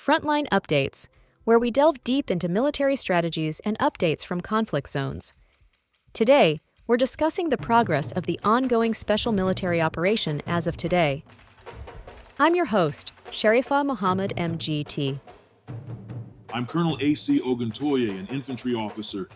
Frontline Updates, where we delve deep into military strategies and updates from conflict zones. Today, we're discussing the progress of the ongoing special military operation as of today. I'm your host, Sharifa Mohammed MGT. I'm Colonel A.C. Oguntoye, an infantry officer.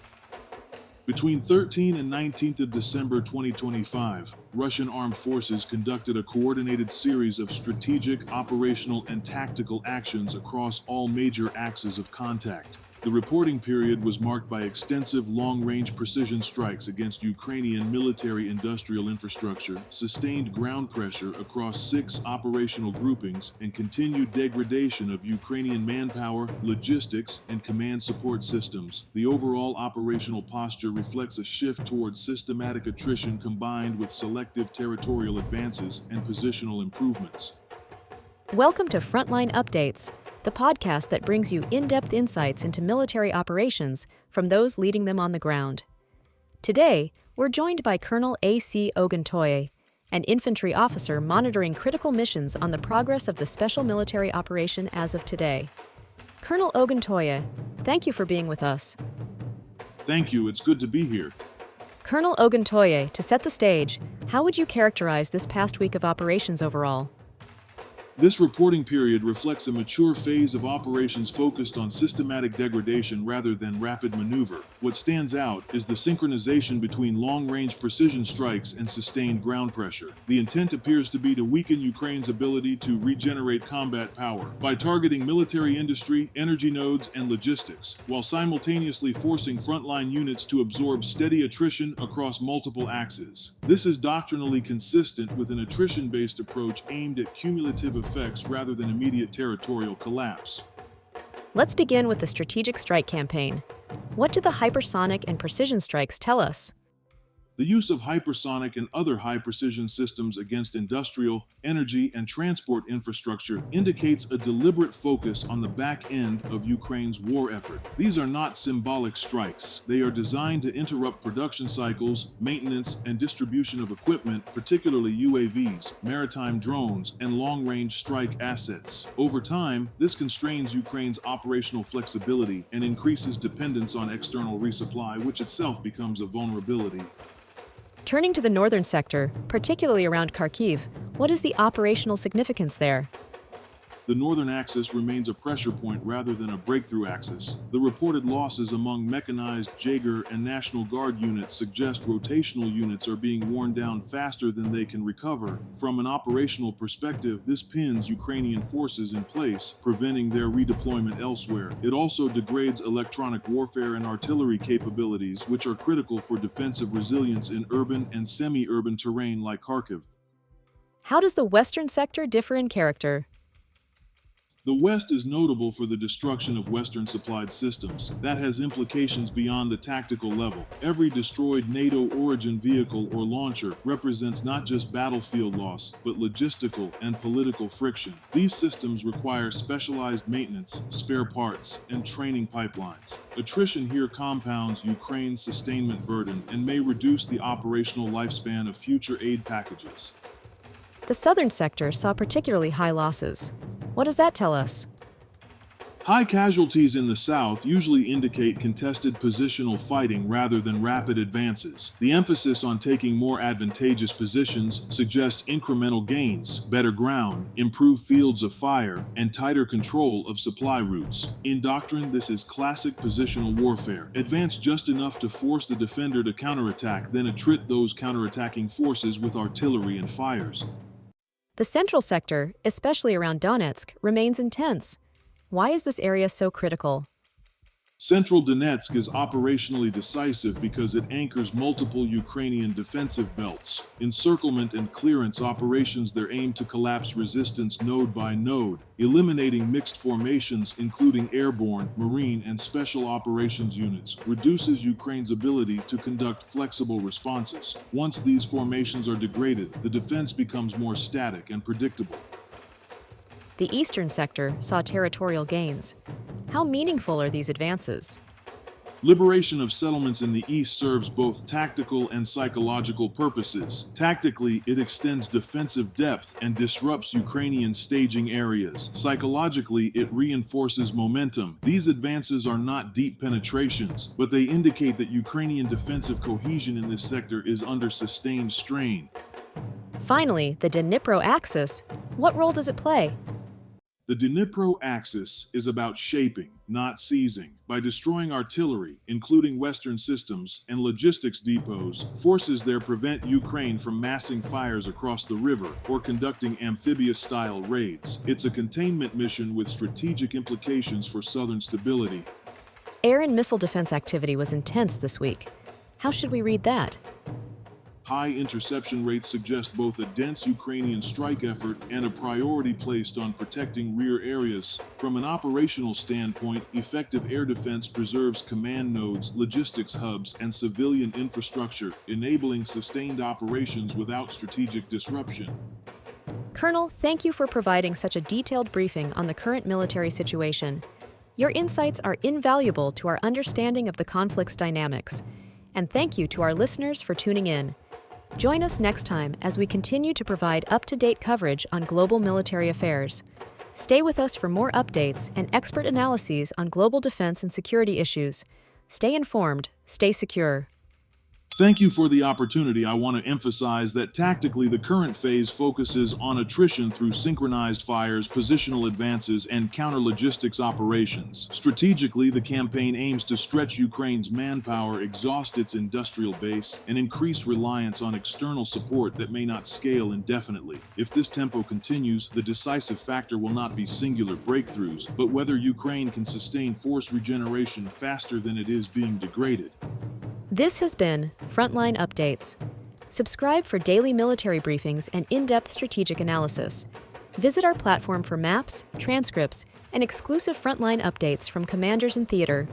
Between 13th and 19th of December 2025, Russian armed forces conducted a coordinated series of strategic, operational, and tactical actions across all major axes of contact. The reporting period was marked by extensive long-range precision strikes against Ukrainian military-industrial infrastructure, sustained ground pressure across 6 operational groupings, and continued degradation of Ukrainian manpower, logistics, and command support systems. The overall operational posture reflects a shift towards systematic attrition combined with selective territorial advances and positional improvements. Welcome to Frontline Updates, the podcast that brings you in-depth insights into military operations from those leading them on the ground. Today, we're joined by Colonel A.C. Oguntoye, an infantry officer monitoring critical missions on the progress of the special military operation as of today. Colonel Oguntoye, thank you for being with us. Thank you, it's good to be here. Colonel Oguntoye, to set the stage, how would you characterize this past week of operations overall? This reporting period reflects a mature phase of operations focused on systematic degradation rather than rapid maneuver. What stands out is the synchronization between long-range precision strikes and sustained ground pressure. The intent appears to be to weaken Ukraine's ability to regenerate combat power by targeting military industry, energy nodes, and logistics, while simultaneously forcing frontline units to absorb steady attrition across multiple axes. This is doctrinally consistent with an attrition-based approach aimed at cumulative effects rather than immediate territorial collapse. Let's begin with the strategic strike campaign. What do the hypersonic and precision strikes tell us? The use of hypersonic and other high-precision systems against industrial, energy, and transport infrastructure indicates a deliberate focus on the back end of Ukraine's war effort. These are not symbolic strikes. They are designed to interrupt production cycles, maintenance, and distribution of equipment, particularly UAVs, maritime drones, and long-range strike assets. Over time, this constrains Ukraine's operational flexibility and increases dependence on external resupply, which itself becomes a vulnerability. Turning to the northern sector, particularly around Kharkiv, what is the operational significance there? The northern axis remains a pressure point rather than a breakthrough axis. The reported losses among mechanized Jaeger and National Guard units suggest rotational units are being worn down faster than they can recover. From an operational perspective, this pins Ukrainian forces in place, preventing their redeployment elsewhere. It also degrades electronic warfare and artillery capabilities, which are critical for defensive resilience in urban and semi-urban terrain like Kharkiv. How does the western sector differ in character? The West is notable for the destruction of Western-supplied systems. That has implications beyond the tactical level. Every destroyed NATO-origin vehicle or launcher represents not just battlefield loss, but logistical and political friction. These systems require specialized maintenance, spare parts, and training pipelines. Attrition here compounds Ukraine's sustainment burden and may reduce the operational lifespan of future aid packages. The southern sector saw particularly high losses. What does that tell us? High casualties in the south usually indicate contested positional fighting rather than rapid advances. The emphasis on taking more advantageous positions suggests incremental gains, better ground, improved fields of fire, and tighter control of supply routes. In doctrine, this is classic positional warfare. Advance just enough to force the defender to counterattack, then attrit those counterattacking forces with artillery and fires. The central sector, especially around Donetsk, remains intense. Why is this area so critical? Central Donetsk is operationally decisive because it anchors multiple Ukrainian defensive belts. Encirclement and clearance operations there aim to collapse resistance node by node, eliminating mixed formations including airborne, marine, and special operations units, reduces Ukraine's ability to conduct flexible responses. Once these formations are degraded, the defense becomes more static and predictable. The eastern sector saw territorial gains. How meaningful are these advances? Liberation of settlements in the east serves both tactical and psychological purposes. Tactically, it extends defensive depth and disrupts Ukrainian staging areas. Psychologically, it reinforces momentum. These advances are not deep penetrations, but they indicate that Ukrainian defensive cohesion in this sector is under sustained strain. Finally, the Dnipro axis. What role does it play? The Dnipro axis is about shaping, not seizing. By destroying artillery, including Western systems, and logistics depots, forces there prevent Ukraine from massing fires across the river or conducting amphibious-style raids. It's a containment mission with strategic implications for southern stability. Air and missile defense activity was intense this week. How should we read that? High interception rates suggest both a dense Ukrainian strike effort and a priority placed on protecting rear areas. From an operational standpoint, effective air defense preserves command nodes, logistics hubs, and civilian infrastructure, enabling sustained operations without strategic disruption. Colonel, thank you for providing such a detailed briefing on the current military situation. Your insights are invaluable to our understanding of the conflict's dynamics. And thank you to our listeners for tuning in. Join us next time as we continue to provide up-to-date coverage on global military affairs. Stay with us for more updates and expert analyses on global defense and security issues. Stay informed, stay secure. Thank you for the opportunity. I want to emphasize that tactically the current phase focuses on attrition through synchronized fires, positional advances, and counter-logistics operations. Strategically, the campaign aims to stretch Ukraine's manpower, exhaust its industrial base, and increase reliance on external support that may not scale indefinitely. If this tempo continues, the decisive factor will not be singular breakthroughs, but whether Ukraine can sustain force regeneration faster than it is being degraded. This has been Frontline Updates. Subscribe for daily military briefings and in-depth strategic analysis. Visit our platform for maps, transcripts, and exclusive Frontline updates from commanders in theater.